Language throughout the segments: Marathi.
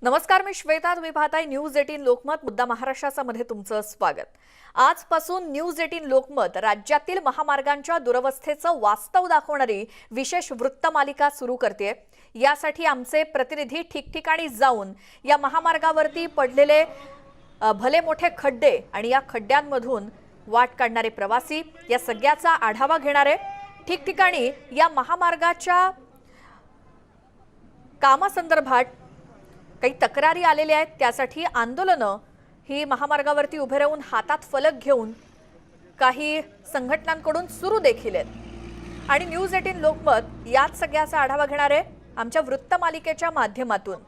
नमस्कार, मी श्वेता. तुम्ही पाहताय न्यूज 18 लोकमत. मुद्दा महाराष्ट्राचा मध्ये तुमचं स्वागत. आजपासून न्यूज 18 लोकमत राज्यातील महामार्गांच्या दुरवस्थेचं वास्तव दाखवणारी विशेष वृत्तमालिका सुरू करते. यासाठी आमचे प्रतिनिधी ठिकठिकाणी जाऊन या महामार्गावरती पडलेले भले मोठे खड्डे आणि या खड्ड्यांमधून वाट काढणारे प्रवासी या सगळ्याचा आढावा घेणार आहे. ठिकठिकाणी या महामार्गाच्या कामासंदर्भात काही तक्रारी आलेल्या आहेत. त्यासाठी आंदोलनं ही महामार्गावरती उभे राहून हातात फलक घेऊन काही संघटनांकडून सुरू देखील आहेत. आणि न्यूज 18 लोकमत याच सगळ्याचा आढावा घेणार आहे आमच्या वृत्तमालिकेच्या माध्यमातून.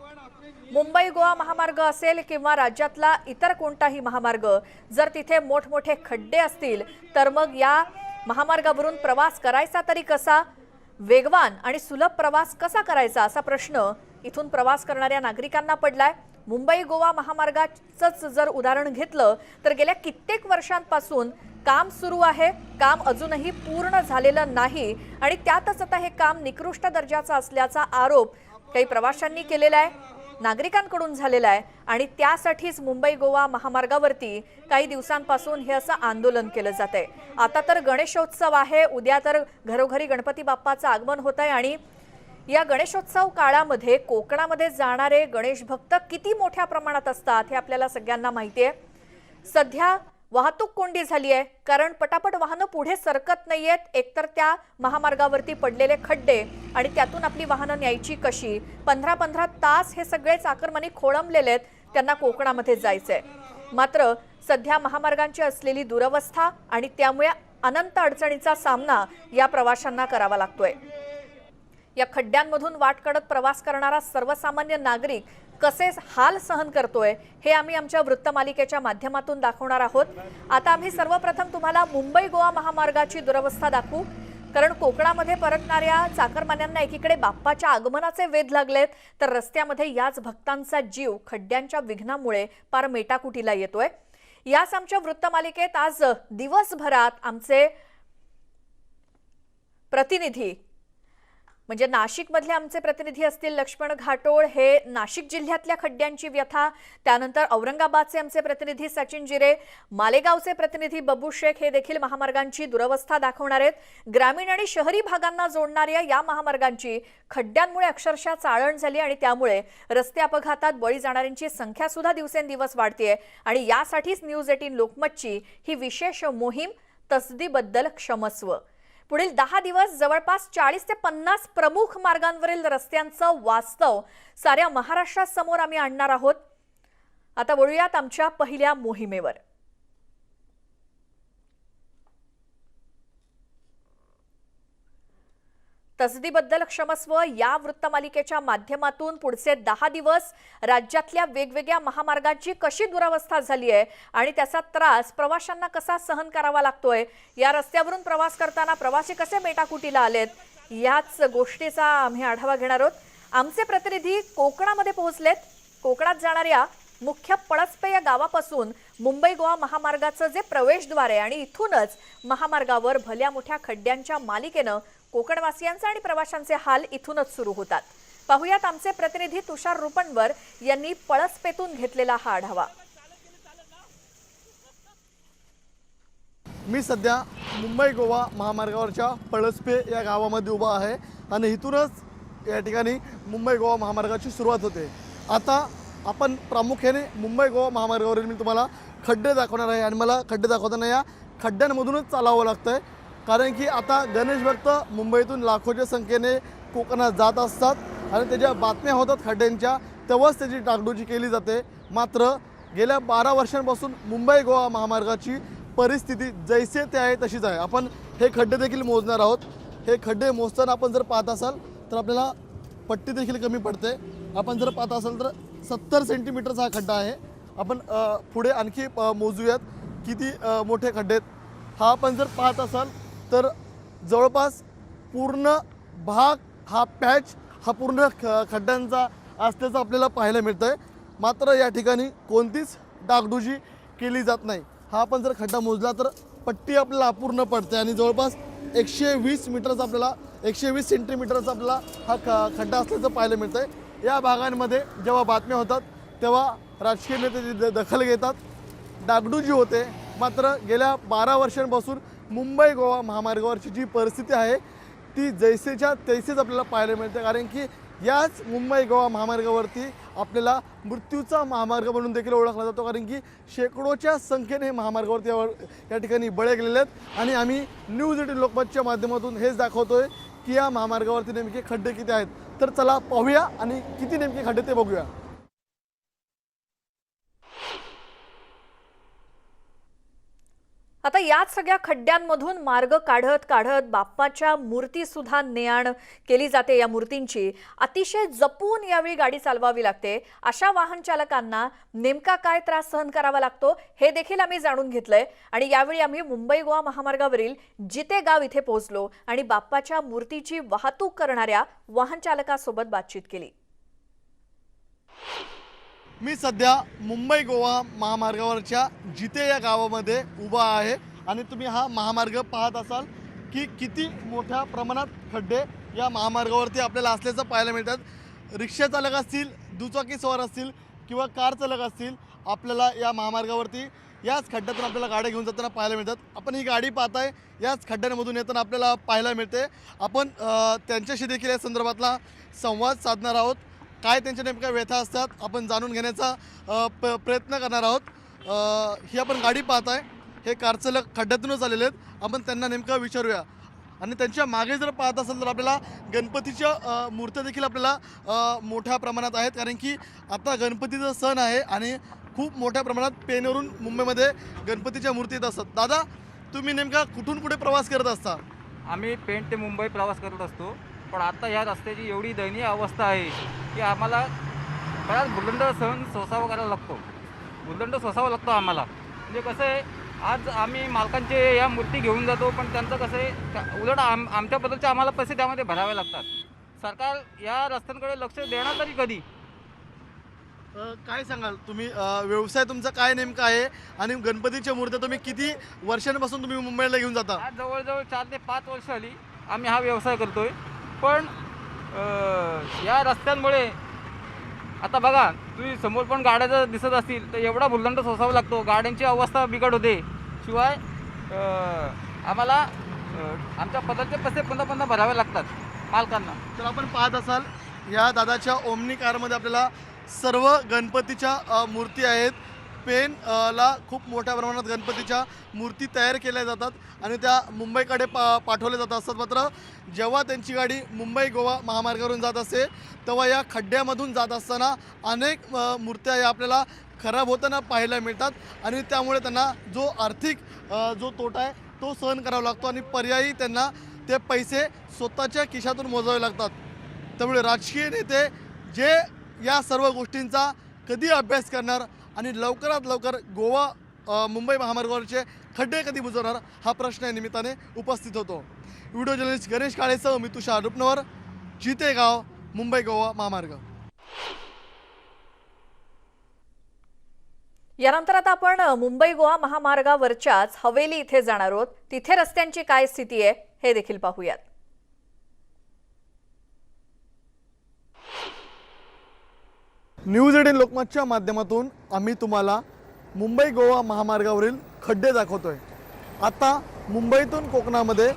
मुंबई गोवा महामार्ग असेल किंवा राज्यातला इतर कोणताही महामार्ग, जर तिथे मोठमोठे खड्डे असतील तर मग या महामार्गावरून प्रवास करायचा तरी कसा, वेगवान आणि सुलभ प्रवास कसा करायचा असा प्रश्न इथून प्रवास करणाऱ्या नागरिकांना पडलाय. मुंबई गोवा महामार्गाचंच जर उदाहरण घेतलं तर गेल्या कित्येक वर्षांपासून काम सुरू आहे. काम अजूनही पूर्ण झालेलं नाही आणि त्यातच आता हे काम निकृष्ट दर्जाचं असल्याचा आरोप काही प्रवाशांनी केलेला आहे, नागरिकांकडून झालेला आहे. आणि त्यासाठीच मुंबई गोवा महामार्गावरती काही दिवसांपासून हे असं आंदोलन केलं जातंय. आता तर गणेशोत्सव आहे, उद्या तर घरोघरी गणपती बाप्पाचं आगमन होत आहे. आणि या गणेशोत्सव काळामध्ये कोकणामध्ये जाणारे गणेश भक्त किती मोठ्या प्रमाणात असतात हे आपल्याला सगळ्यांना माहिती आहे. सध्या वाहतूक कोंडी झाली आहे, कारण पटापट वाहनं पुढे सरकत नाहीयेत. एकतर त्या महामार्गावरती पडलेले खड्डे आणि त्यातून आपली वाहनं न्यायची कशी. 15-15 तास हे सगळे चाकरमानी खोळंबलेले आहेत, त्यांना कोकणामध्ये जायचंय. मात्र सध्या महामार्गांची असलेली दुरवस्था आणि त्यामुळे अनंत अडचणीचा सामना या प्रवाशांना करावा लागतोय. या खड्ड्यांमधून वाट काढत प्रवास करणारा सर्वसामान्य नागरिक कसे हाल सहन करतोय हे आम्ही आमच्या वृत्तमालिकेच्या माध्यमातून दाखवणार आहोत. आता आम्ही सर्वप्रथम तुम्हाला मुंबई गोवा महामार्गाची दुरवस्था दाखवू, कारण कोकणामध्ये परतणाऱ्या चाकरमान्यांना एकीकडे बाप्पाच्या आगमनाचे वेध लागलेत, तर रस्त्यामध्ये याच भक्तांचा जीव खड्ड्यांच्या विघ्नामुळे पार मेटाकुटीला येतोय. याच आमच्या वृत्तमालिकेत आज दिवसभरात आमचे प्रतिनिधी म्हणजे नाशिक मधले आमचे प्रतिनिधी असतील लक्ष्मण घाटोळ, हे नाशिक जिल्ह्यातल्या खड्ड्यांची व्यथा, त्यानंतर औरंगाबादचे आमचे प्रतिनिधी सचिन जिरे, मालेगावचे प्रतिनिधी बब्बू शेख हे देखील महामार्गांची दुरवस्था दाखवणार आहेत. ग्रामीण आणि शहरी भागांना जोडणाऱ्या या महामार्गांची खड्ड्यांमुळे अक्षरशः चाळण झाली आणि त्यामुळे रस्ते अपघातात बळी जाणाऱ्यांची संख्या सुद्धा दिवसेंदिवस वाढतेय. आणि यासाठीच न्यूज 18 लोकमतची ही विशेष मोहीम तसदीबद्दल क्षमस्व. पुढील 10 दिवस जवळपास 40 ते 50 प्रमुख मार्गांवरील रस्त्यांचं वास्तव साऱ्या महाराष्ट्रासमोर आम्ही आणणार आहोत. आता वळूयात आमच्या पहिल्या मोहिमेवर. तसदीबद्दल क्षमस्व या वृत्तमालिकेच्या माध्यमातून पुढचे 10 दिवस राज्यातल्या वेगवेगळ्या महामार्गांची कशी दुरवस्था झाली आहे आणि त्याचा त्रास प्रवाशांना कसा सहन करावा लागतोय, या रस्त्यावरून प्रवास करताना प्रवासी कसे मेटाकुटीला आलेत, याच गोष्टीचा आम्ही आढावा घेणार आहोत. आमचे प्रतिनिधी कोकणामध्ये पोहोचलेत. कोकणात जाणाऱ्या मुख्य पळसपे या गावापासून मुंबई गोवा महामार्गाचं जे प्रवेशद्वार आहे आणि इथूनच महामार्गावर भल्या मोठ्या खड्ड्यांच्या मालिकेनं कोकणवासियांचे आणि प्रवाशांचे हाल इथूनच सुरू होतात. पाहुयात आमचे प्रतिनिधी तुषार रुपणवर यांनी पळसपेतून घेतलेला हा आढावा. मी सध्या मुंबई गोवा महामार्गावरच्या पळसपे या गावामध्ये उभा आहे आणि इथूनच या ठिकाणी मुंबई गोवा महामार्गाची सुरुवात होते. आता आपण प्रामुख्याने मुंबई गोवा महामार्गावरील मी तुम्हाला खड्डे दाखवणार आहे आणि मला खड्डे दाखवताना या खड्ड्यांमधूनच चालावं लागतंय, कारण की आता गणेश भक्त मुंबईतून लाखोच्या संख्येने कोकणात जात असतात आणि त्याच्या बातम्या होतात खड्ड्यांच्या, तेव्हाच त्याची डागडुजी केली जाते. मात्र गेल्या 12 वर्षांपासून मुंबई गोवा महामार्गाची परिस्थिती जैसे ते आहे तशीच आहे. आपण हे खड्डे देखील मोजणार आहोत. हे खड्डे मोजताना आपण जर पाहत असाल तर आपल्याला पट्टी देखील कमी पडते. आपण जर पाहत असाल तर 70 सेंटीमीटरचा हा खड्डा आहे. आपण पुढे आणखी मोजूयात किती मोठे खड्डे आहेत. हा आपण जर पाहत असाल तर जवळपास पूर्ण भाग हा पॅच हा पूर्ण खड्ड्यांचा असल्याचं आपल्याला पाहायला मिळतं आहे. मात्र या ठिकाणी कोणतीच डागडुजी केली जात नाही. हा आपण जर खड्डा मोजला तर पट्टी आपल्याला अपूर्ण पडते आणि जवळपास 120 मीटरचा आपल्याला 120 सेंटीमीटरचा आपल्याला हा खड्डा असल्याचं पाहायला मिळतं आहे. या भागांमध्ये जेव्हा बातम्या होतात तेव्हा राजकीय नेते दखल घेतात, डागडुजी होते। मात्र गेल्या 12 वर्षांपासून मुंबई गोवा महामार्गावरची जी परिस्थिती आहे ती जैसेच्या तैसेच आपल्याला पाहायला मिळते, कारण की याच मुंबई गोवा महामार्गावरती आपल्याला मृत्यूचा महामार्ग म्हणून देखील ओळखला जातो, कारण की शेकडोच्या संख्येने महामार्गावरती या ठिकाणी बळी गेलेले आहेत। आणि आम्ही न्यूज 18 लोकमतच्या माध्यमातून हेच दाखवतोय की या महामार्गावरती नेमके खड्डे किती आहेत। तर चला पाहूया आणि किती नेमके खड्डे ते बघूया। आता याच सगळ्या खड्ड्यांमधून मार्ग काढत काढत बाप्पाच्या मूर्ती सुद्धा ने-आण केली जाते। या मूर्तींची अतिशय जपून यावेळी गाडी चालवावी लागते। अशा वाहन चालकांना नेमका काय त्रास सहन करावा लागतो हे देखील आम्ही जाणून घेतलंय। आणि यावेळी आम्ही मुंबई गोवा महामार्गावरील जिते गाव इथे पोहोचलो आणि बाप्पाच्या मूर्तीची वाहतूक करणाऱ्या वाहन चालकासोबत बातचीत केली। मी सध्या मुंबई गोवा महामार्गावरच्या जिते या गावामध्ये उभा आहे आणि तुम्ही हा महामार्ग पाहत असाल की किती मोठ्या प्रमाणात खड्डे या महामार्गावरती आपल्याला असल्याचं पाहायला मिळतात। रिक्षा चालक असतील, दुचाकी सवार असतील किंवा कार चालक असतील, आपल्याला या महामार्गावरती याच खड्ड्यातून आपल्याला गाड्या घेऊन जाताना पाहायला मिळतात। आपण ही गाडी पाहताय याच खड्ड्यांमधून येताना आपल्याला पाहायला मिळते। आपण त्यांच्याशी देखील या संदर्भातला संवाद साधणार आहोत। काय त्यांच्या नेमक्या व्यथा असतात आपण जाणून घेण्याचा प्रयत्न करणार आहोत। ही आपण गाडी पाहताय, हे कार चालक खड्ड्यातूनच आलेले आहेत। आपण त्यांना नेमकं विचारूया। आणि त्यांच्या मागे जर पाहत असेल तर आपल्याला गणपतीच्या मूर्त्या देखील आपल्याला मोठ्या प्रमाणात आहेत, कारण की आता गणपतीचा सण आहे आणि खूप मोठ्या प्रमाणात पेनवरून मुंबईमध्ये गणपतीच्या मूर्ती येत असतात। दादा, तुम्ही नेमका कुठून कुठे प्रवास करत असता? आम्ही पेण ते मुंबई प्रवास करत असतो, पण आता ह्या रस्त्याची एवढी दयनीय अवस्था आहे की आम्हाला बराच भुर्दंड सहन सोसावा करायला लागतो, भुर्दंड सोसावा लागतो आम्हाला। म्हणजे कसं आहे, आज आम्ही मालकांचे या मूर्ती घेऊन जातो, पण त्यांचं कसं आहे, उलट आमच्याबद्दलचे आम्हाला पैसे त्यामध्ये भरावे लागतात। सरकार या रस्त्यांकडे लक्ष देणार तरी कधी? काय सांगाल तुम्ही, व्यवसाय तुमचा काय नेमका आहे आणि गणपतीच्या मूर्त्या तुम्ही किती वर्षांपासून तुम्ही मुंबईला घेऊन जाता? आज जवळजवळ 4 ते 5 वर्ष आली आम्ही हा व्यवसाय करतोय, पण या रस्त्यांमुळे आता बघा, तुम्ही समोर पण गाड्या जर दिसत असतील तर एवढा भुर्दंड सोसावा लागतो, गाड्यांची अवस्था बिकट होते। शिवाय आम्हाला आमच्या पदाचे पैसे पुन्हा भरावे लागतात मालकांना। तर आपण पाहत असाल या दादाच्या ओमनी कारमध्ये आपल्याला सर्व गणपतीच्या मूर्ती आहेत। पेन ला खूप मोठ्या प्रमाणात गणपतीच्या मूर्ती तयार केल्या जातात आणि त्या मुंबईकडे पाठवल्या जात असतात। मात्र जेव्हा त्यांची गाडी मुंबई गोवा महामार्गावरून जात असते तेव्हा या खड्ड्यामधून जात असताना अनेक मूर्त्या या आपल्याला खराब होताना पाहायला मिळतात आणि त्यामुळे त्यांना जो आर्थिक जो तोटा आहे तो सहन करावा लागतो आणि पर्यायी त्यांना ते पैसे स्वतःच्या खिशातून मोजावे लागतात। त्यामुळे राजकीय नेते जे या सर्व गोष्टींचा कधी अभ्यास करणार आणि लवकरात लवकर गोवा मुंबई महामार्गावरचे खड्डे कधी बुजवणार हा प्रश्न या निमित्ताने उपस्थित होतो। व्हिडिओ जर्नलिस्ट गणेश काळेसह मी तुषार रुपनवर, जिते गाव, मुंबई गोवा महामार्ग। यानंतर आता आपण मुंबई गोवा महामार्गावरच्याच हवेली इथे जाणार आहोत। तिथे रस्त्यांची काय स्थिती आहे हे देखील पाहूयात। न्यूज 18 लोकमतच्या माध्यमातून आम्ही तुम्हाला मुंबई गोवा महामार्गावरील खड्डे दाखवतोय। आता मुंबईतून कोकणामध्ये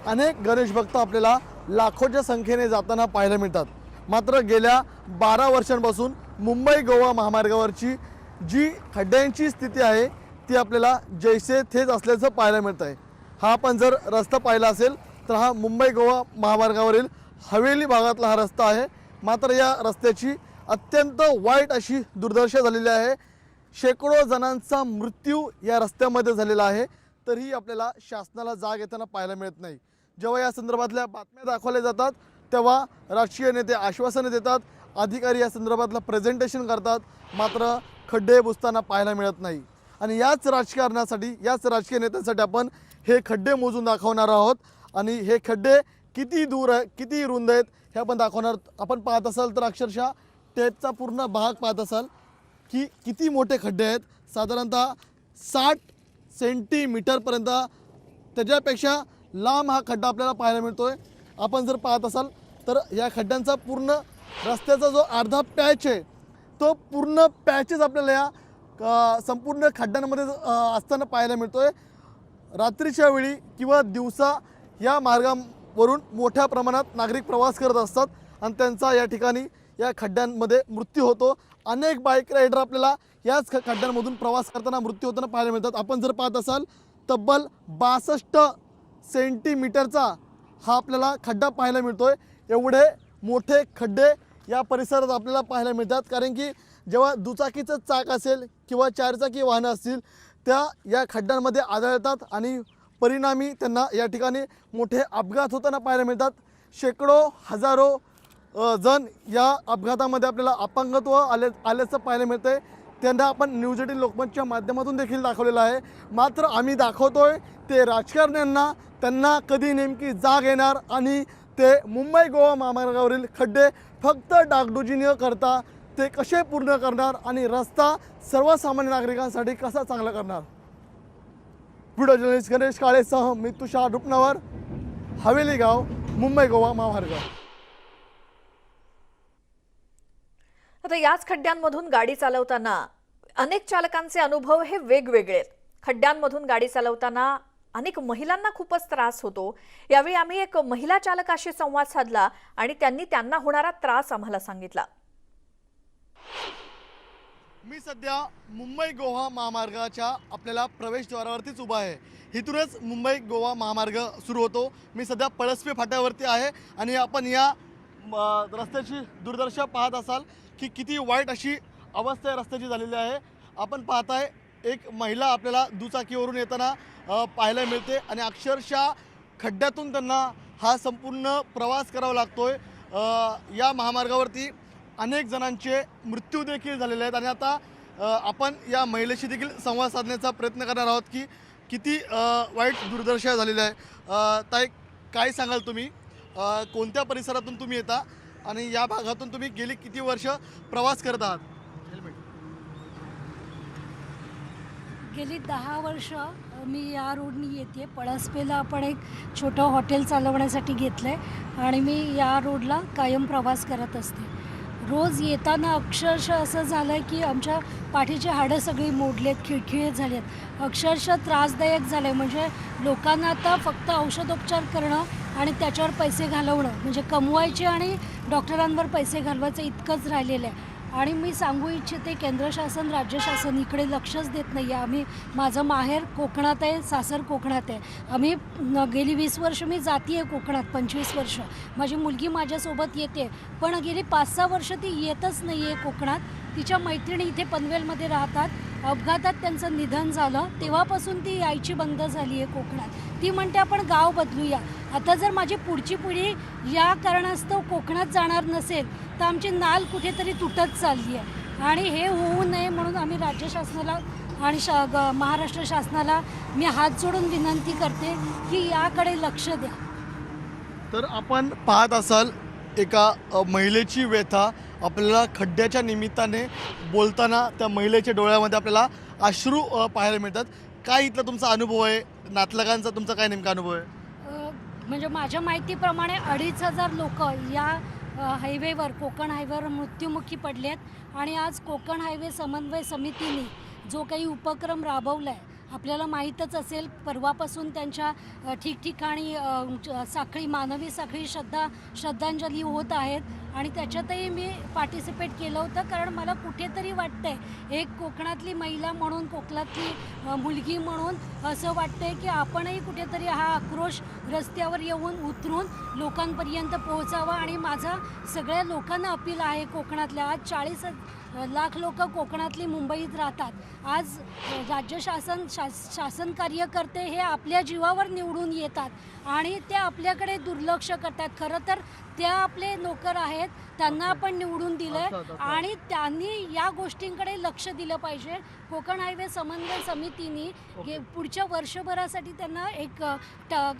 अनेक गणेश भक्त आपल्याला लाखोच्या संख्येने जाताना पाहायला मिळतात। मात्र गेल्या 12 वर्षांपासून मुंबई गोवा महामार्गावरची जी खड्ड्यांची स्थिती आहे ती आपल्याला जैसे थेच असल्याचं पाहायला मिळत आहे। हा आपण जर रस्ता पाहिला असेल तर हा मुंबई गोवा महामार्गावरील हवेली भागातला हा रस्ता आहे। मात्र या रस्त्याची अत्यंत वाईट अशी दुर्दशा झालेली आहे। शेकडो जणांचा मृत्यू या रस्त्यामध्ये झालेला आहे, तरीही आपल्याला शासनाला जाग येताना पाहायला मिळत नाही। जेव्हा या संदर्भातल्या बातम्या दाखवल्या जातात तेव्हा राजकीय नेते आश्वासने देतात, अधिकारी या संदर्भातलं प्रेझेंटेशन करतात, मात्र खड्डे बुजताना पाहायला मिळत नाही। आणि याच राजकारणासाठी, याच राजकीय नेत्यांसाठी आपण हे खड्डे मोजून दाखवणार आहोत आणि हे खड्डे किती दूर आहे, किती रुंद आहेत हे आपण दाखवणार। आपण पाहत असाल तर अक्षरशः टेपचा पूर्ण भाग पाहत असाल की किती मोठे खड्डे आहेत, साधारणतः 60 सेंटीमीटरपर्यंत त्याच्यापेक्षा लांब हा खड्डा आपल्याला पाहायला मिळतोय। आपण जर पाहत असाल तर या खड्ड्यांचा पूर्ण रस्त्याचा जो अर्धा पॅच आहे तो पूर्ण पॅचेस आपल्याला या संपूर्ण खड्ड्यांमध्ये असताना पाहायला मिळतोय। रात्रीच्या वेळी किंवा दिवसा या मार्गावरून मोठ्या प्रमाणात नागरिक प्रवास करत असतात आणि त्यांचा या ठिकाणी या खड्ड्यांमध्ये मृत्यू होतो। अनेक बाईक रायडर आपल्याला याच खड्ड्यांमधून प्रवास करताना मृत्यू होताना पाहायला मिळतात। आपण जर पाहत असाल तब्बल 62 सेंटीमीटरचा हा आपल्याला खड्डा पाहायला मिळतोय। एवढे मोठे खड्डे या परिसरात आपल्याला पाहायला मिळतात, कारण की जेव्हा दुचाकीचं चाक असेल किंवा चारचाकी वाहनं असतील त्या या खड्ड्यांमध्ये आढळतात आणि परिणामी त्यांना या ठिकाणी मोठे अपघात होताना पाहायला मिळतात। शेकडो हजारो जण या अपघातामध्ये आपल्याला अपंगत्व आल्याचं पाहायला मिळतंय। त्यांना आपण न्यूज 18 लोकमतच्या माध्यमातून देखील दाखवलेलं आहे। मात्र आम्ही दाखवतोय ते राजकारण्यांना, त्यांना कधी नेमकी जाग येणार आणि ते मुंबई गोवा महामार्गावरील खड्डे फक्त डागडुजी न करता ते कसे पूर्ण करणार आणि रस्ता सर्वसामान्य नागरिकांसाठी कसा चांगला करणार। व्हिडिओ जर्नलिस्ट गणेश काळेसह मी तुषार रुपनवर, हवेली गाव, मुंबई गोवा महामार्ग। आता याच खड्ड्यांमधून गाडी चालवताना अनेक चालकांचे अनुभव हे वेगवेगळे आहेत। खड्ड्यांमधून गाडी चालवताना अनेक महिलांना खूपच त्रास होतो। यावेळी आम्ही एक महिला चालकाशी संवाद साधला आणि त्यांनी त्यांना होणारा त्रास आम्हाला सांगितला। मी सध्या मुंबई गोवा महामार्गाच्या आपल्याला प्रवेशद्वारावरतीच उभा आहे। इथूनच मुंबई गोवा महामार्ग सुरू होतो। मी सध्या पळसपे फाट्यावरती आहे आणि आपण या रस्त्याची दुर्दशा पाहत असाल की किती वाईट अशी अवस्था या रस्त्याची झालेली आहे। आपण पाहताय एक महिला आपल्याला दुचाकीवरून येताना पाहायला मिळते आणि अक्षरशः खड्ड्यातून त्यांना हा संपूर्ण प्रवास करावा लागतोय। या महामार्गावरती अनेक जणांचे मृत्यू देखील झालेले आहेत आणि आता आपण या महिलेशी देखील संवाद साधण्याचा प्रयत्न करणार आहोत की किती वाईट दुर्दशा झालेली आहे। ताई, काय सांगाल तुम्ही, कोणत्या परिसरातून तुम्ही येता आणि या भागातून तुम्ही गेली किती वर्ष प्रवास करत आहात? गेली 10 वर्ष मी या रोडनी येते। पळसपेला आपण एक छोटं हॉटेल चालवण्यासाठी घेतलं आहे आणि मी या रोडला कायम प्रवास करत असते। रोज येताना अक्षरशः असं झालं आहे की आमच्या पाठीचे हाडं सगळी मोडलेत, खिळखिळे झालेत, अक्षरशः त्रासदायक झालं आहे। म्हणजे लोकांना आता फक्त औषधोपचार करणं आणि त्याच्यावर पैसे घालवणं, म्हणजे कमवायचे आणि डॉक्टरांवर पैसे घालवायचं इतकंच राहिलेलं आहे। आणि मी सांगू इच्छिते, केंद्र शासन, राज्य शासन इकडे लक्षच देत नाही आहे। माझं माहेर कोकणात आहे, सासर कोकणात आहे। आम्ही गेली 20 वर्ष मी जाती आहे कोकणात, 25 वर्ष माझी मुलगी माझ्यासोबत येते, पण गेली 5-6 वर्ष ती येतच नाही आहे कोकणात। तिच्या मैत्रिणी इथे पनवेलमध्ये राहतात, अपघातात त्यांचं निधन झालं, तेव्हापासून ती यायची बंद झाली आहे कोकणात। ती म्हणते आपण गाव बदलूया। आता जर माझी पुढची पिढी या कारणास्तव कोकणात जाणार नसेल तर आमची नाल कुठेतरी तुटत चालली आहे आणि हे होऊ नये म्हणून आम्ही राज्य शासनाला आणि महाराष्ट्र शासनाला मी हात जोडून विनंती करते की याकडे लक्ष द्या। तर आपण पाहत असाल एका महिलेची व्यथा, आपल्याला खड्ड्याच्या निमित्ताने बोलताना त्या महिलेच्या डोळ्यामध्ये आपल्याला अश्रू पाहायला मिळतात। काय इथला तुमचा अनुभव आहे, नातलगांचा तुमचा काय नेमका अनुभव आहे? म्हणजे माझ्या माहितीप्रमाणे 2,500 लोक या हायवेवर, कोकण हायवेवर मृत्युमुखी पडलेत आणि आज कोकण हायवे समन्वय समितीने जो काही उपक्रम राबवला आहे, आपल्याला माहीतच असेल, परवापासून त्यांच्या ठिकठिकाणी मानवी साखळी श्रद्धांजली होत आहेत आणि त्याच्यातही मी पार्टिसिपेट केलं होतं। कारण मला कुठेतरी वाटतंय, एक कोकणातली महिला म्हणून, कोकणातली मुलगी म्हणून असं वाटतंय की आपणही कुठेतरी हा आक्रोश रस्त्यावर येऊन उतरून लोकांपर्यंत पोहोचावा। आणि माझा सगळ्या लोकांना अपील आहे कोकणातल्या, आज 40 लाख लोक कोकणातली मुंबईत राहतात। आज राज्य शासन कार्यकर्ते हे आपल्या जीवावर निवडून येतात आणि ते आपल्याकडे दुर्लक्ष करतात। खरं तर त्या आपले नोकर आहेत, त्यांना आपण निवडून दिलं आणि त्यांनी या गोष्टींकडे लक्ष दिलं पाहिजे। कोकण हायवे समन्वय समितीने पुढच्या वर्षभरासाठी त्यांना एक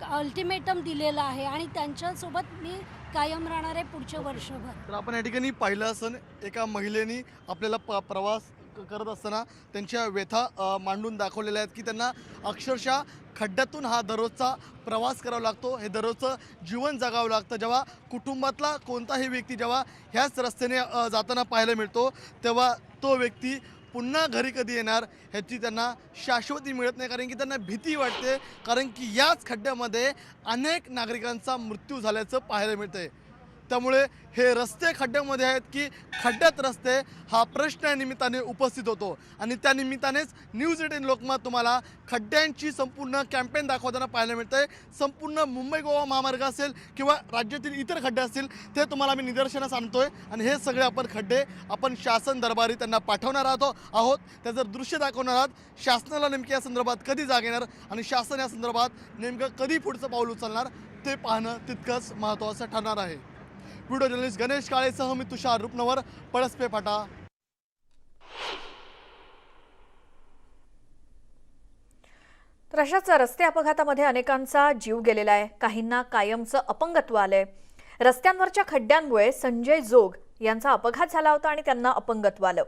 अल्टिमेटम दिलेलं आहे आणि त्यांच्यासोबत मी कायम राहणार आहे पुढच्या वर्षभर। तर आपण या ठिकाणी पाहिलं असेल, एका महिलेने आपल्याला प्रवास करत असताना त्यांच्या व्यथा मांडून दाखवलेल्या आहेत की त्यांना अक्षरशः खड्ड्यातून हा दररोजचा प्रवास करावा लागतो, हे दररोजचं जीवन जगावं लागतं. जेव्हा कुटुंबातला कोणताही व्यक्ती जेव्हा ह्याच रस्त्याने जाताना पाहायला मिळतो, तेव्हा तो व्यक्ती पुन्हा घरी कधी येणार ह्याची त्यांना शाश्वती मिळत नाही, कारण की त्यांना भीती वाटते, कारण की याच खड्ड्यामध्ये अनेक नागरिकांचा मृत्यू झाल्याचं पाहायला मिळतं आहे. त्यामुळे हे रस्ते खड्ड्यामध्ये आहेत की खड्ड्यात रस्ते हा प्रश्न या निमित्ताने उपस्थित होतो आणि त्या निमित्तानेच न्यूज 18 लोकमत तुम्हाला खड्ड्यांची संपूर्ण कॅम्पेन दाखवताना पाहायला मिळतं आहे. संपूर्ण मुंबई गोवा महामार्ग असेल किंवा राज्यातील इतर खड्डे असतील ते तुम्हाला मी निदर्शनास आणतोय आणि हे सगळे आपण खड्डे आपण शासन दरबारी त्यांना पाठवणार आहोत. त्याचं दृश्य दाखवणार आहोत. शासनाला नेमके या संदर्भात कधी जाग येणार आणि शासन या संदर्भात नेमकं कधी पुढचं पाऊल उचलणार ते पाहणं तितकंच महत्त्वाचं ठरणार आहे. व्हिडिओ जर्नलिस्ट गणेश काळेसह मी तुषार रुपनवर, पळसपे फाटा. तर अशाच रस्ते अपघातामध्ये अनेकांचा जीव गेलेला आहे, काहींना कायमचं अपंगत्व आलंय. रस्त्यांवरच्या खड्ड्यांमुळे संजय जोग यांचा अपघात झाला होता आणि त्यांना अपंगत्व आलं.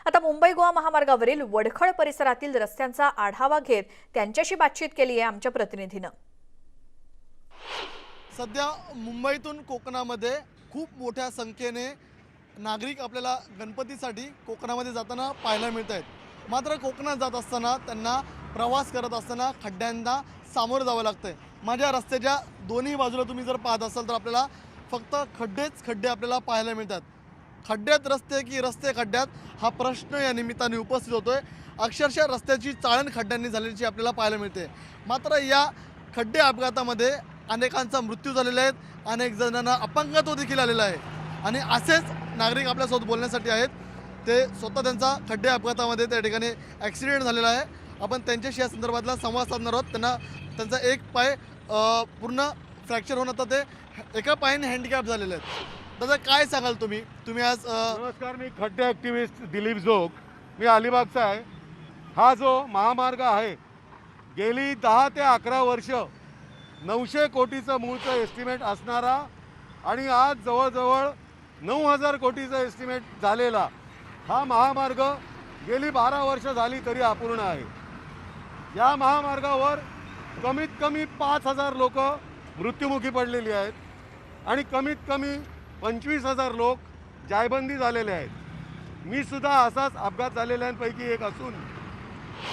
आता मुंबई गोवा महामार्गावरील वडखळ परिसरातील रस्त्यांचा आढावा घेत त्यांच्याशी बातचीत केली आहे आमच्या प्रतिनिधीनं. सध्या मुंबईतून कोकणामध्ये खूप मोठ्या संख्येने नागरिक आपल्याला गणपतीसाठी कोकणामध्ये जाताना पाहायला मिळत आहेत. मात्र कोकणात जात असताना त्यांना प्रवास करत असताना खड्ड्यांना सामोरं जावं लागतं आहे. माझ्या रस्त्याच्या दोन्ही बाजूला तुम्ही जर पाहत असाल तर आपल्याला फक्त खड्डे आपल्याला पाहायला मिळतात. खड्ड्यात रस्ते की रस्ते खड्ड्यात हा प्रश्न या निमित्ताने उपस्थित होतो आहे. अक्षरशः रस्त्याची चाळण खड्ड्यांनी झाल्याची आपल्याला पाहायला मिळते. मात्र या खड्डे अपघातामध्ये अनेकांचा मृत्यू झालेला आहे, अनेक जणांना अपंगत्व देखील आलेलं आहे आणि असेच नागरिक आपल्यासोबत बोलण्यासाठी आहेत. ते स्वतः त्यांचा खड्डे अपघातामध्ये त्या ठिकाणी ॲक्सिडेंट झालेला आहे. आपण त्यांच्याशी या संदर्भातला संवाद साधणार आहोत. त्यांचा एक पाय पूर्ण फ्रॅक्चर होऊन आता ते एका पायाने हँडिकॅप झालेले आहेत. दादा काय सांगाल तुम्ही आज नमस्कार, मी खड्डे ॲक्टिव्हिस्ट दिलीप जोग, मी अलिबागचा आहे. हा जो महामार्ग आहे गेली 10 ते 11 वर्ष 900 कोटीचं मूळचं एस्टिमेट असणारा आणि आज जवळजवळ 9000 कोटीचं एस्टिमेट झालेला हा महामार्ग गेली 12 वर्ष झाली तरी अपूर्ण आहे. या महामार्गावर कमीत कमी 5000 लोक मृत्युमुखी पडलेली आहेत आणि कमीत कमी 25000 लोक जायबंदी झालेले आहेत. मी सुद्धा असाच अपघात झालेल्यांपैकी एक असून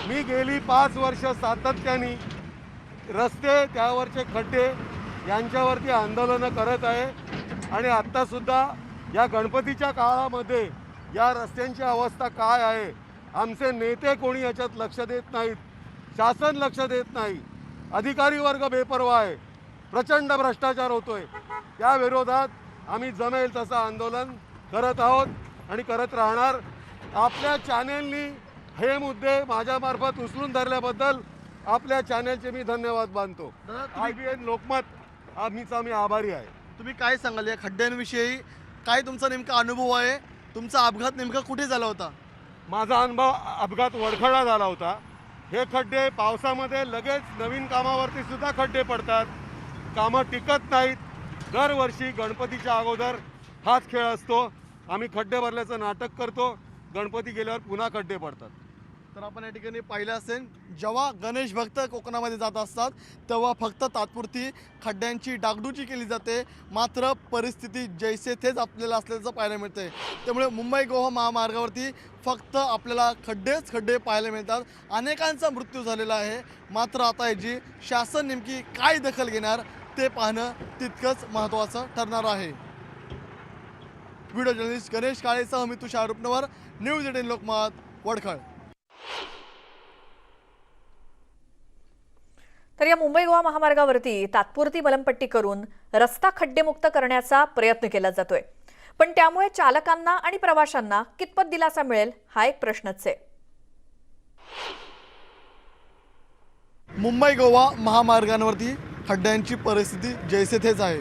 मी गेली 5 वर्ष सातत्याने रस्ते त्यावरचे खड्डे यांच्यावरती आंदोलनं करत आहे आणि आत्तासुद्धा या गणपतीच्या काळामध्ये या रस्त्यांची अवस्था काय आहे, आमचे नेते कोणी याच्यात लक्ष देत नाहीत, शासन लक्ष देत नाही, अधिकारी वर्ग बेपर्वा आहे, प्रचंड भ्रष्टाचार होतोय. त्या विरोधात आम्ही जमेल तसं आंदोलन करत आहोत आणि करत राहणार. आपल्या चॅनेलनी हे मुद्दे माझ्यामार्फत उचलून धरल्याबद्दल आपल्या चॅनलचे मी धन्यवाद मानतो. IBN लोकमत मी आभारी आहे. तुम्ही काय सांगाल या खड्ड्यांविषयी, काय तुमचा नेमका अनुभव आहे? तुमचा अपघात नेमका कुठे झाला होता? माझा अपघात वडखळला झाला होता. हे खड्डे पावसामध्ये लगेच नवीन कामावरती सुद्धा खड्डे पडतात, कामं टिकत नाहीत. दरवर्षी गणपतीच्या अगोदर हाच खेळ असतो. आम्ही खड्डे भरल्याचं नाटक करतो, गणपती गेल्यावर पुन्हा खड्डे पडतात. तर आपण या ठिकाणी पाहिलं असेल, जेव्हा गणेश भक्त कोकणामध्ये जात असतात तेव्हा फक्त तात्पुरती खड्ड्यांची डागडुजी केली जाते, मात्र परिस्थिती जैसे थेच आपल्याला असल्याचं पाहायला मिळते. त्यामुळे मुंबई गोवा महामार्गावरती फक्त आपल्याला खड्डे पाहायला मिळतात. अनेकांचा मृत्यू झालेला आहे. मात्र आता याची शासन नेमकी काय दखल घेणार ते पाहणं तितकंच महत्त्वाचं ठरणार आहे. व्हिडिओ जर्नलिस्ट गणेश काळेसह मी तुषार रुपनवर, न्यूज 18 लोकमत, वडखळ. तर या मुंबई गोवा महामार्गावरती तात्पुरती मलमपट्टी करून रस्ता खड्डेमुक्त करण्याचा प्रयत्न केला जातोय, पण त्यामुळे चालकांना आणि प्रवाशांना कितपत दिलासा मिळेल हा एक प्रश्नच आहे. मुंबई गोवा महामार्गांवरती खड्ड्यांची परिस्थिती जैसे थेच आहे.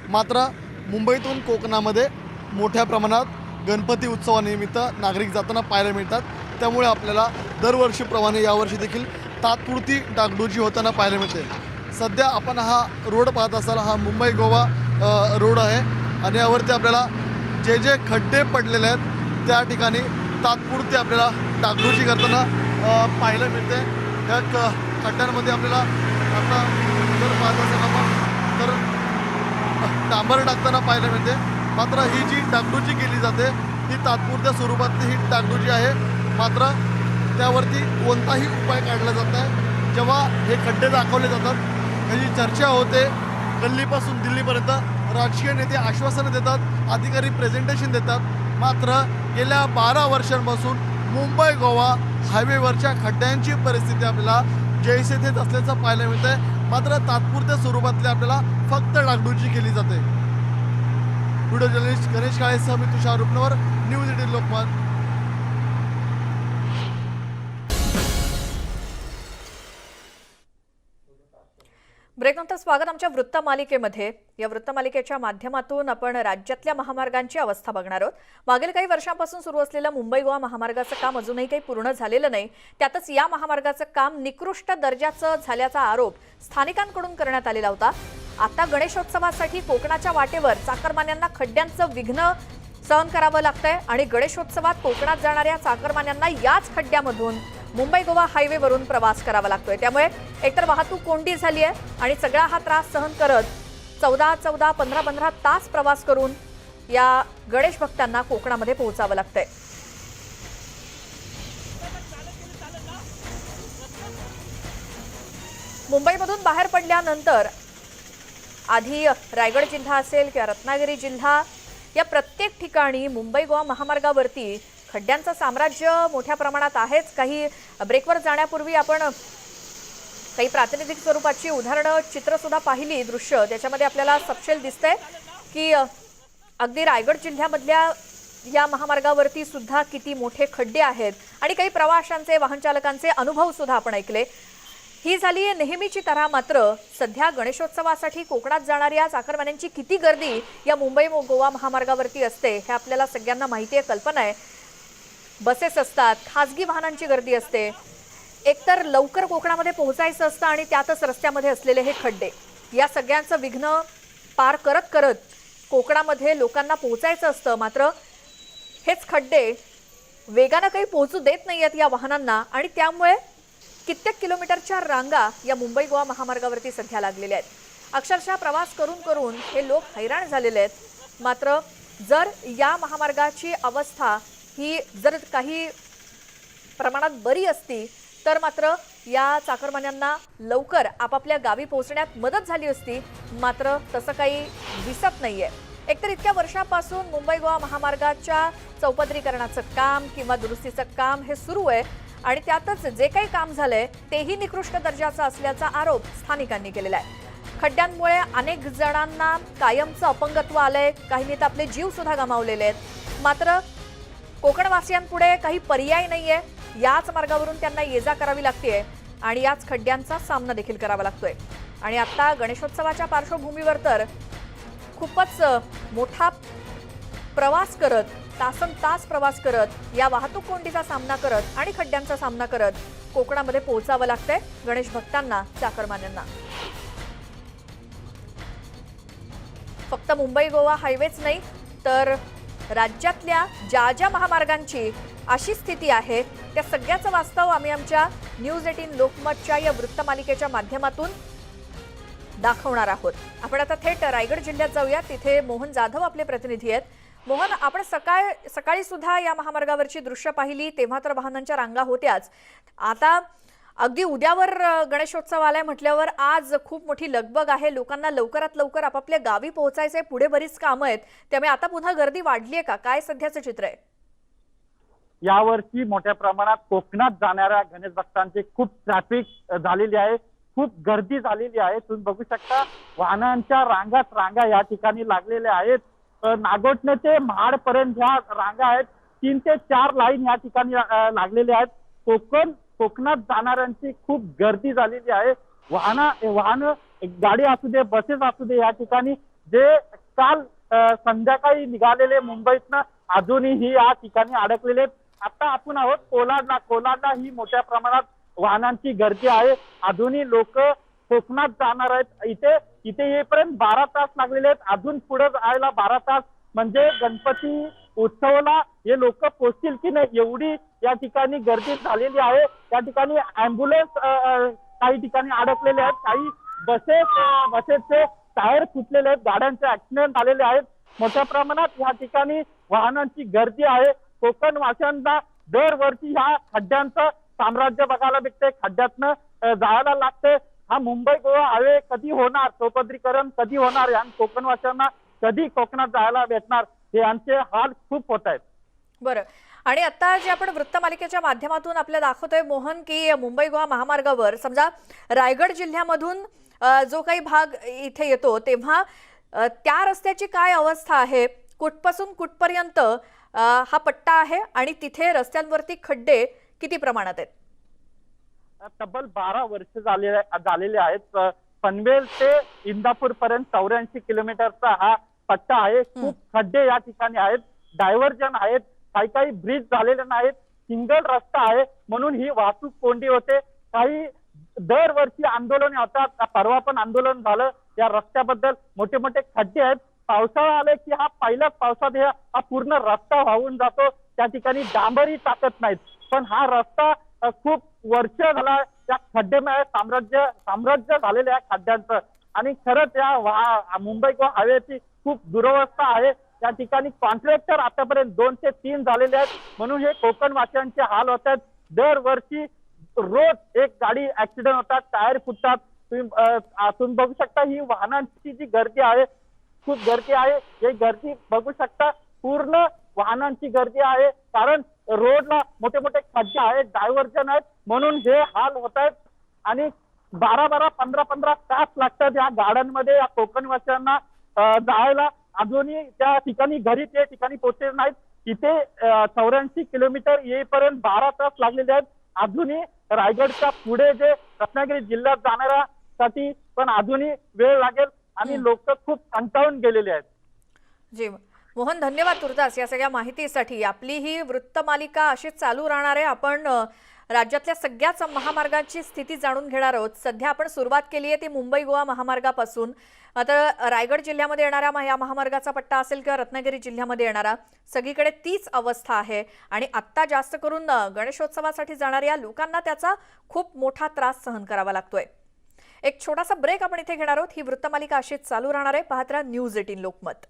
मात्र मुंबईतून कोकणामध्ये मोठ्या प्रमाणात गणपती उत्सवानिमित्त नागरिक जाताना पाहायला मिळतात. त्यामुळे आपल्याला दरवर्षीप्रमाणे यावर्षी देखील तात्पुरती डागडुजी होताना पाहायला मिळते. सध्या आपण हा रोड पाहत असाल, हा मुंबई गोवा रोड आहे आणि यावरती आपल्याला जे खड्डे पडलेले आहेत त्या ठिकाणी तात्पुरती आपल्याला डागडुजी करताना पाहायला मिळते। या खड्ड्यांमध्ये आपल्याला आता जर पाहत असेल आपण तर डांबर टाकताना पाहायला मिळते। मात्र ही जी डागडुजी केली जाते ती तात्पुरत्या स्वरूपातली ही डागडुजी आहे, मात्र त्यावरती कोणताही उपाय काढला जात नाही। जेव्हा हे खड्डे दाखवले जातात त्याची चर्चा होते, गल्लीपासून दिल्लीपर्यंत राजकीय नेते आश्वासनं देतात, अधिकारी प्रेझेंटेशन देतात, मात्र गेल्या 12 वर्षांपासून मुंबई गोवा हायवेवरच्या खड्ड्यांची परिस्थिती आपल्याला जैसे तेच असल्याचं पाहायला मिळतंय। मात्र तात्पुरत्या स्वरूपातले आपल्याला फक्त डागडुजी केली जाते। व्हिडिओ जर्नलिस्ट गणेश काळेसह मी तुषार रुपनवर, न्यूज 18 लोकमत। ब्रेकनंतर स्वागत आमच्या वृत्तमालिकेमध्ये। या वृत्तमालिकेच्या माध्यमातून आपण राज्यातल्या महामार्गांची अवस्था बघणार आहोत। मागील काही वर्षांपासून सुरू असलेलं मुंबई गोवा महामार्गाचं काम अजूनही काही पूर्ण झालेलं नाही। त्यातच या महामार्गाचं काम निकृष्ट दर्जाचं झाल्याचा आरोप स्थानिकांकडून करण्यात आलेला होता। आता गणेशोत्सवासाठी कोकणाच्या वाटेवर चाकरमान्यांना खड्ड्यांचं विघ्न सहन करावं लागतंय आणि गणेशोत्सवात कोकणात जाणाऱ्या चाकरमान्यांना याच खड्ड्यामधून मुंबई गोवा हायवेवरून प्रवास करावा लागतोय। त्यामुळे एकतर वाहतूक कोंडी झाली आहे आणि सगळा हा त्रास सहन करत 14 15 तास प्रवास करून या गणेश भक्तांना कोकणामध्ये पोहोचावं लागतंय। मुंबईमधून बाहेर पडल्यानंतर आधी रायगड जिल्हा असेल किंवा रत्नागिरी जिल्हा, या प्रत्येक ठिकाणी मुंबई गोवा महामार्गावरती खड्ड्यांचं साम्राज्य मोठ्या प्रमाणात आहेच। काही ब्रेकवर जाण्यापूर्वी आपण काही प्रातिनिधिक स्वरूपाची उदाहरणं चित्र सुद्धा पाहिली, दृश्य त्याच्यामध्ये आपल्याला सपशेल दिसतंय की अगदी रायगड जिल्ह्यामधल्या या महामार्गावरती सुद्धा किती मोठे खड्डे आहेत आणि काही प्रवाशांचे वाहन चालकांचे अनुभव सुद्धा आपण ऐकले। ही झाली नेहमीची तऱ्हा, मात्र सध्या गणेशोत्सवासाठी कोकणात जाणाऱ्या चाकरमान्यांची किती गर्दी या मुंबई गोवा महामार्गावरती असते हे आपल्याला सगळ्यांना माहिती आहे, कल्पना आहे। बसेस असतात, खासगी वाहनांची गर्दी असते, एकतर लवकर कोकणामध्ये पोहोचायचं असतं आणि त्यातच रस्त्यामध्ये असलेले हे खड्डे, या सगळ्यांचं विघ्न पार करत करत कोकणामध्ये लोकांना पोहोचायचं असतं। मात्र हेच खड्डे वेगानं काही पोहोचू देत नाहीयेत या वाहनांना आणि त्यामुळे कित्येक किलोमीटरच्या रांगा या मुंबई गोवा महामार्गावरती सध्या लागलेल्या आहेत। अक्षरशः प्रवास करून करून हे लोक हैराण झालेले आहेत। मात्र जर या महामार्गाची अवस्था ही जर काही प्रमाणात बरी असती तर मात्र या चाकरमान्यांना लवकर आपापल्या गावी पोहोचण्यात मदत झाली असती, मात्र तसं काही दिसत नाहीये। एकतर इतक्या वर्षापासून मुंबई गोवा महामार्गाच्या चौपदरीकरणाचं काम किंवा दुरुस्तीचं काम हे सुरू आहे आणि त्यातच जे काही काम झालंय तेही निकृष्ट दर्जाचं असल्याचा आरोप स्थानिकांनी केलेला आहे। खड्ड्यांमुळे अनेक जणांना कायमचं अपंगत्व आलंय, काहींनी तर आपले जीव सुद्धा गमावलेले आहेत। मात्र कोकणवासियांपुढे काही पर्याय नाहीये, याच मार्गावरून त्यांना ये-जा करावी लागतेय आणि याच खड्ड्यांचा सामना देखील करावा लागतोय। आणि आता गणेशोत्सवाच्या पार्श्वभूमीवर तर खूपच मोठा प्रवास करत, तासनतास प्रवास करत, या वाहतूक कोंडीचा सामना करत आणि खड्ड्यांचा सामना करत कोकणामध्ये पोहोचावं लागतंय गणेश भक्तांना, चाकरमान्यांना। फक्त मुंबई गोवा हायवेच नाही तर राज्यातल्या ज्या महामार्गांची अशी स्थिती आहे त्या सगळ्याचं वास्तव आम्ही आमच्या न्यूज 18 लोकमतच्या या वृत्तमालिकेच्या माध्यमातून दाखवणार आहोत। आपण आता थेट रायगड जिल्ह्यात जाऊया, तिथे मोहन जाधव आपले प्रतिनिधी आहेत। मोहन, आपण सकाळी सुद्धा या महामार्गावरची दृश्य पाहिली, तेव्हा तर वाहनांच्या रांगा होत्याच। आता अगदी उद्यावर गणेशोत्सव आलाय म्हटल्यावर आज खूप मोठी लगबग आहे, लोकांना लवकरात लवकर आपापल्या गावी पोहोचायचंय, पुढे बरीच कामं आहेत, त्यामुळे आता पुन्हा गर्दी वाढली आहे का? काय सध्याचं चित्र आहे? यावर्षी मोठ्या प्रमाणात कोकणात जाणाऱ्या गणेश भक्तांची खूप ट्रॅफिक झालेली आहे, खूप गर्दी झालेली आहे। तुम्ही बघू शकता वाहनांच्या रांगा या ठिकाणी लागलेल्या आहेत। नागोठणे ते महाड पर्यंत ह्या रांगा आहेत, 3 ते 4 लाईन या ठिकाणी लागलेल्या आहेत। कोकणात जाणाऱ्यांची खूप गर्दी झालेली आहे। वाहन गाडी असू दे, बसेस असू दे, या ठिकाणी जे काल संध्याकाळी निघालेले मुंबईतनं अजूनही या ठिकाणी अडकलेले आहेत। आता आपण आहोत कोलाडला ही मोठ्या प्रमाणात वाहनांची गर्दी आहे। अजूनही लोक कोकणात जाणार आहेत। इथे येईपर्यंत 12 तास लागलेले आहेत, अजून पुढे जायला 12 तास, म्हणजे गणपती उत्सवाला हे लोक पोचतील की नाही एवढी या ठिकाणी गर्दी झालेली आहे. या ठिकाणी अँब्युलन्स काही ठिकाणी अडकलेले आहेत, काही बसेसचे टायर फुटलेले आहेत, गाड्यांचे ऍक्सिडेंट झालेले आहेत. मोठ्या प्रमाणात या ठिकाणी वाहनांची गर्दी आहे. कोकण वासियांना दरवर्षी ह्या खड्ड्यांचं साम्राज्य बघायला भेटते, खड्ड्यातनं जायला लागते. हा मुंबई गोवा हायवे कधी होणार, चौपदरीकरण कधी होणार, या कोकणवासियांना कधी कोकणात जायला भेटणार, हे यांचे हाल खूप होत आहेत. बरं, आणि आता जे आपण वृत्तमालिकेच्या माध्यमातून आपल्याला दाखवतोय मोहन, की मुंबई गोवा महामार्गावर समजा रायगड जिल्ह्यामधून जो काही भाग इथे येतो तेव्हा त्या रस्त्याची काय अवस्था आहे, कुठपासून कुठपर्यंत हा पट्टा आहे आणि तिथे रस्त्यांवरती खड्डे किती प्रमाणात आहेत? तब्बल 12 वर्ष झालेले आहेत. पनवेल ते इंदापूर पर्यंत 84 किलोमीटरचा हा पट्टा आहे. खूप खड्डे या ठिकाणी आहेत, डायव्हर्जन आहेत, काही ब्रिज झालेले नाहीत, सिंगल रस्ता आहे म्हणून ही वाहतूक कोंडी होते. काही दरवर्षी आंदोलन होतात, परवा पण आंदोलन झालं या रस्त्याबद्दल. मोठे मोठे खड्डे आहेत. पावसाळा आले की हा पहिल्याच पावसात हा पूर्ण रस्ता वाहून जातो. त्या ठिकाणी डांबरही टाकत नाहीत, पण हा रस्ता खूप वर्ष झाला त्या खड्डेमय साम्राज्य झालेलं आहे खड्ड्यांचं. आणि खरंच या मुंबई गोवा हायवेची खूप दुरवस्था आहे. या ठिकाणी कॉन्ट्रॅक्टर आतापर्यंत 2 ते 3 झालेले आहेत म्हणून हे कोकणवासियांचे हाल होत आहेत. दरवर्षी रोज एक गाडी ऍक्सिडेंट होतात, टायर फुटतात. तुम्ही बघू शकता ही वाहनांची जी गर्दी आहे, खूप गर्दी आहे. ही गर्दी बघू शकता, पूर्ण वाहनांची गर्दी आहे, कारण रोडला मोठे मोठे खड्डे आहेत, डायव्हर्जन आहेत म्हणून हे हाल होत आहेत. आणि 12-12, 15-15 तास लागतात या गाड्यांमध्ये या कोकणवासियांना जायला. अजूनही त्या ठिकाणी घरी ते ठिकाणी पोहोचले नाहीत. इथे 84 किलोमीटर येईपर्यंत 12 तास लागलेले आहेत. अजूनही रायगडच्या पुढे जे रत्नागिरी जिल्ह्यात जाणाऱ्यासाठी पण अजूनही वेळ लागेल आणि लोक खूप कंटाळून गेलेले आहेत. जी मोहन, धन्यवाद तुर्तास या सगळ्या माहितीसाठी. आपली ही वृत्तमालिका अशीच चालू राहणार आहे. आपण राज्यातल्या सगळ्याच महामार्गांची स्थिती जाणून घेणार आहोत. सध्या आपण सुरुवात केली आहे ती मुंबई गोवा महामार्गापासून. आता रायगड जिल्ह्यामध्ये येणाऱ्या या महामार्गाचा पट्टा असेल किंवा रत्नागिरी जिल्ह्यामध्ये येणारा, सगळीकडे तीच अवस्था आहे. आणि आत्ता जास्त करून गणेशोत्सवासाठी जाणाऱ्या लोकांना त्याचा खूप मोठा त्रास सहन करावा लागतोय. एक छोटासा ब्रेक आपण इथे घेणार आहोत. ही वृत्तमालिका अशीच चालू राहणार आहे. पाहत राहा न्यूज 18 लोकमत.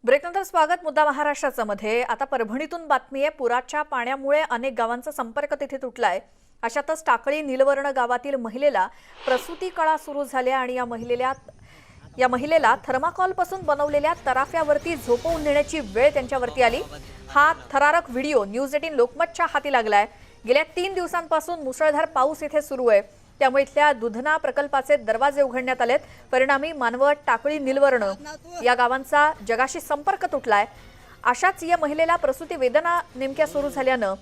ब्रेकनंतर स्वागत. मुद्दा महाराष्ट्राचा मध्ये आता परभणीतून बातमी आहे. पुराच्या पाण्यामुळे अनेक गावांचा संपर्क तिथे तुटलाय. अशातच टाकळी निलवर्ण गावातील महिलेला प्रसूती कळा सुरू झाल्या आणि या महिलेला थर्माकॉल पासून बनवलेल्या तराफ्यावरती झोपवून नेण्याची वेळ त्यांच्यावरती आली. हा थरारक व्हिडिओ न्यूज 18 लोकमतच्या हाती लागलाय. गेल्या 3 दिवसांपासून मुसळधार पाऊस इथे सुरू आहे, त्यामुळे इथल्या दुधना प्रकल्पाचे दरवाजे उघडण्यात आलेत. परिणामी मानवत, टाकळी, निलवर्ण या गावांचा जगाशी संपर्क तुटलाय. अशाच या महिलेला प्रसूती वेदना नेमक्या सुरू झाल्यानं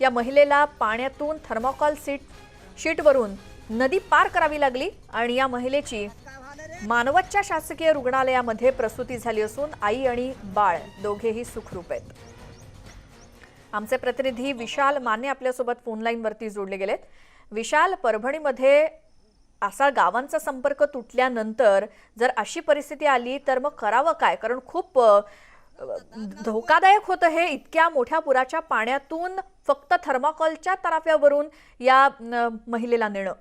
या महिलेला पाण्यातून थर्माकॉल शीटवरून नदी पार करावी लागली आणि या महिलेची मानवतच्या शासकीय रुग्णालयामध्ये प्रसूती झाली असून आई आणि बाळ दोघेही सुखरूप आहेत. आमचे प्रतिनिधी विशाल माने आपल्यासोबत फोन लाईनवरती जोडले गेलेत. विशाल, परभणीमध्ये असा गावांचा संपर्क तुटल्यानंतर जर अशी परिस्थिती आली तर मग करावं काय? कारण खूप धोकादायक होतं हे. इतक्या मोठ्या पुराच्या पाण्यातून फक्त थर्माकॉलच्या तराफ्यावरून या महिलेला नेणं.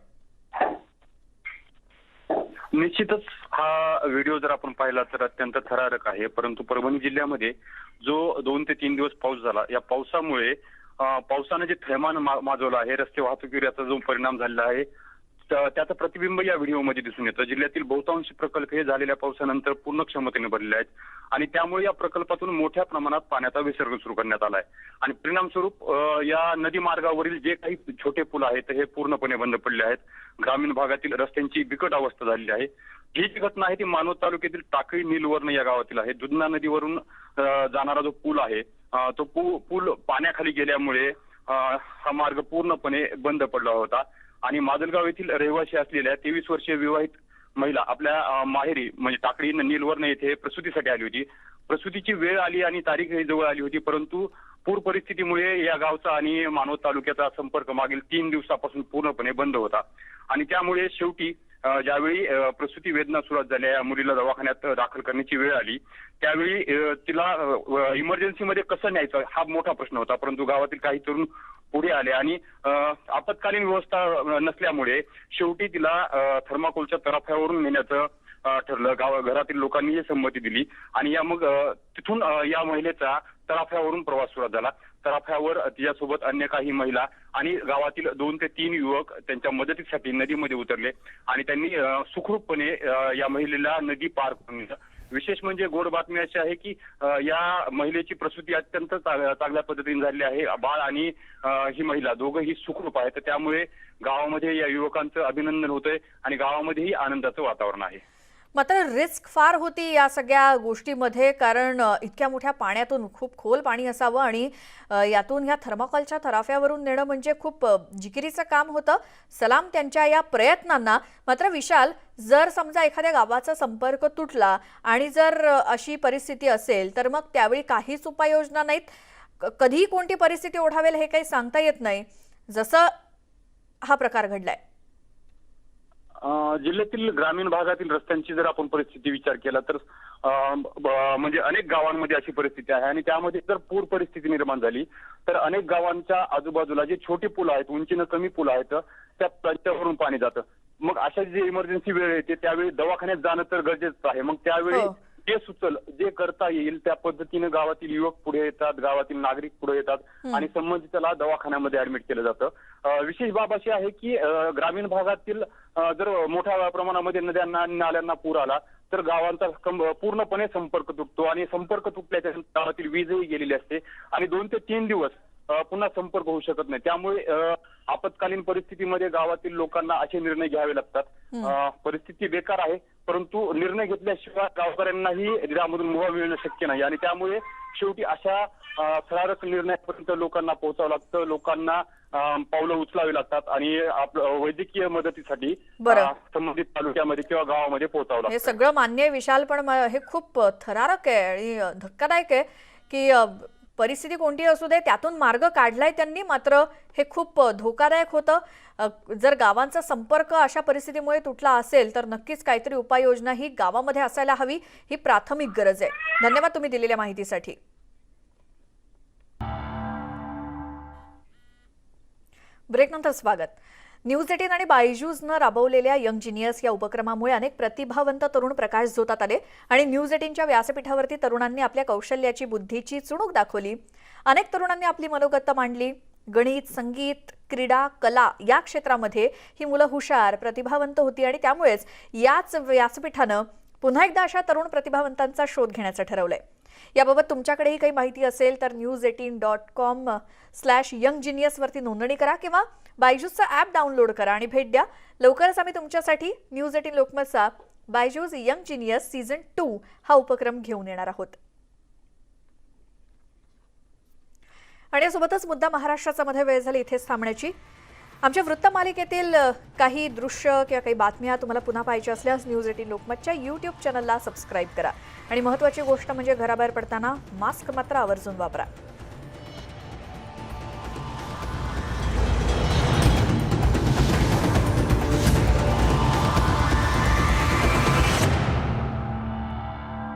निश्चितच हा व्हिडिओ जर आपण पाहिला तर अत्यंत थरारक आहे. परंतु परभणी जिल्ह्यामध्ये जो 2 ते 3 दिवस पाऊस झाला, या पावसामुळे पावसाने जे थैमान माजवलं आहे, रस्ते वाहतुकीवर याचा जो परिणाम झालेला आहे त्याचं प्रतिबिंब या व्हिडिओमध्ये दिसून येतं. जिल्ह्यातील बहुतांश प्रकल्प हे झालेल्या पावसानंतर पूर्ण क्षमतेने भरलेले आहेत आणि त्यामुळे या प्रकल्पातून मोठ्या प्रमाणात पाण्याचा विसर्ग सुरू करण्यात आलाय आणि परिणाम स्वरूप या नदी मार्गावरील जे काही छोटे पूल आहेत हे पूर्णपणे बंद पडले आहेत. ग्रामीण भागातील रस्त्यांची बिकट अवस्था झालेली आहे. ही जी घटना आहे ती मानवत तालुक्यातील टाकळी निलवर्ण या गावातील आहे. दुधना नदीवरून जाणारा जो पूल आहे तो पूल पाण्याखाली गेल्यामुळे हा मार्ग पूर्णपणे बंद पडला होता आणि माजलगाव येथील रहिवासी असलेल्या 23 वर्षीय विवाहित महिला आपल्या माहेरी म्हणजे टाकळी निलवर्ण येथे प्रसूतीसाठी आली होती. प्रसूतीची वेळ आली आणि तारीखही जवळ आली होती, परंतु पूर परिस्थितीमुळे या गावचा आणि मानवत तालुक्याचा संपर्क मागील 3 दिवसापासून पूर्णपणे बंद होता आणि त्यामुळे शेवटी ज्यावेळी प्रसूती वेदना सुरुवात झाल्या, या मुलीला दवाखान्यात दाखल करण्याची वेळ आली, त्यावेळी तिला इमर्जन्सीमध्ये कसं न्यायचं हा मोठा प्रश्न होता. परंतु गावातील काही तरुण पुढे आले आणि आपत्कालीन व्यवस्था नसल्यामुळे शेवटी तिला थर्माकोलच्या तराफ्यावरून नेण्याचं ठरलं. घरातील लोकांनी संमती दिली आणि तिथून या महिलेचा तराफ्यावरून प्रवास सुरू झाला. तराफ्यावर तिच्यासोबत अन्य काही महिला आणि गावातील 2 ते 3 युवक त्यांच्या मदतीसाठी नदीमध्ये उतरले आणि त्यांनी सुखरूपपणे या महिलेला नदी पार करून नेलं. विशेष म्हणजे गोड बातमी अशी आहे की या महिलेची प्रसूती अत्यंत चांगल्या पद्धतीने झालेली आहे. बाळ आणि ही महिला दोघंही सुखरूप आहेत. त्यामुळे गावामध्ये या युवकांचं अभिनंदन होतंय आणि गावामध्येही आनंदाचं वातावरण आहे. मात्र रिस्क फार होती या सगळ्या गोष्टीमध्ये, कारण इतक्या मोठ्या पाण्यातून खूप खोल पाणी असावं आणि यातून ह्या थर्माकोलच्या तराफ्यावरून नेणं म्हणजे खूप जिकिरीचं काम होतं. सलाम त्यांच्या या प्रयत्नांना. मात्र विशाल, जर समजा एखाद्या गावाचा संपर्क तुटला आणि जर अशी परिस्थिती असेल तर मग त्यावेळी काहीच उपाययोजना नाहीत. कधी कोणती परिस्थिती ओढावेल हे काही सांगता येत नाही, जसं हा प्रकार घडलाय. जिल्ह्यातील ग्रामीण भागातील रस्त्यांची जर आपण परिस्थिती विचार केला तर म्हणजे अनेक गावांमध्ये अशी परिस्थिती आहे आणि त्यामध्ये जर पूर परिस्थिती निर्माण झाली तर अनेक गावांच्या आजूबाजूला जे छोटे पूल आहेत, उंचीनं कमी पूल आहेत, त्या त्यांच्यावरून पाणी जातं. मग अशा जे इमर्जन्सी वेळ येते त्यावेळी दवाखान्यात जाणं तर गरजेचं आहे. मग त्यावेळी जे सुचल, जे करता येईल त्या पद्धतीने गावातील युवक पुढे येतात, गावातील नागरिक पुढे येतात आणि संबंधिताला दवाखान्यामध्ये ऍडमिट केलं जातं. विशेष बाब अशी आहे की ग्रामीण भागातील जर मोठ्या प्रमाणामध्ये नद्यांना आणि नाल्यांना पूर आला तर गावांचा पूर्णपणे संपर्क तुटतो आणि संपर्क तुटल्याच्या गावातील वीजही गेलेली असते आणि 2 ते 3 दिवस पुन्हा संपर्क होऊ शकत नाही. त्यामुळे आपत्कालीन परिस्थितीमध्ये गावातील लोकांना असे निर्णय घ्यावे लागतात. परिस्थिती बेकार आहे, परंतु निर्णय घेतल्याशिवाय गावकऱ्यांनाही त्यामधून मुभा मिळणं शक्य नाही आणि त्यामुळे शेवटी अशा थरारक निर्णयापर्यंत लोकांना पोहोचावं लागतं. लोकांना पावलं उचलावी लागतात आणि आपलं वैद्यकीय मदतीसाठी संबंधित तालुक्यामध्ये किंवा गावामध्ये पोहोचावं लागतं. हे सगळं मान्य आहे विशाल, पण हे खूप थरारक आहे आणि धक्कादायक आहे की परिस्थिती कोणती असू दे त्यातून मार्ग काढलाय त्यांनी. मात्र हे खूप धोकादायक होतं. जर गावांचा संपर्क अशा परिस्थितीमुळे तुटला असेल तर नक्कीच काहीतरी उपाययोजना ही गावामध्ये असायला हवी, ही प्राथमिक गरज आहे. धन्यवाद तुम्ही दिलेल्या माहितीसाठी. ब्रेकनंतर स्वागत. न्यूज 18 आणि बायजूसनं राबवलेल्या यंग जिनियर्स या उपक्रमामुळे अनेक प्रतिभावंत तरुण प्रकाश झोतात आले आणि न्यूज 18च्या व्यासपीठावरती तरुणांनी आपल्या कौशल्याची, बुद्धीची चुणूक दाखवली. अनेक तरुणांनी आपली मनोगत मांडली. गणित, संगीत, क्रीडा, कला या क्षेत्रामध्ये ही मुलं हुशार, प्रतिभावंत होती आणि त्यामुळेच याच व्यासपीठानं पुन्हा एकदा अशा तरुण प्रतिभावंतांचा शोध घेण्याचं ठरवलंय. याबाबत तुमच्याकडेही काही माहिती असेल तर news18.com/younggenius वरती नोंदणी करा किंवा बायजूसचा ॲप डाउनलोड करा आणि भेट द्या. लवकरच आम्ही तुमच्यासाठी न्यूज 18 लोकमतचा बायजूस यंग जिनियस सीझन 2 हा उपक्रम घेऊन येणार आहोत. आणि यासोबतच मुद्दा महाराष्ट्राचा मध्ये वेळ झाली इथेच थांबण्याची. आमच्या वृत्तमालिकेतील काही दृश्य किंवा काही बातम्या तुम्हाला पुन्हा पाहिजे असल्यास न्यूज 18 लोकमतच्या यूट्यूब चॅनलला सबस्क्राईब करा आणि महत्त्वाची गोष्ट म्हणजे घराबाहेर पडताना मास्क मात्र आवर्जून वापरा.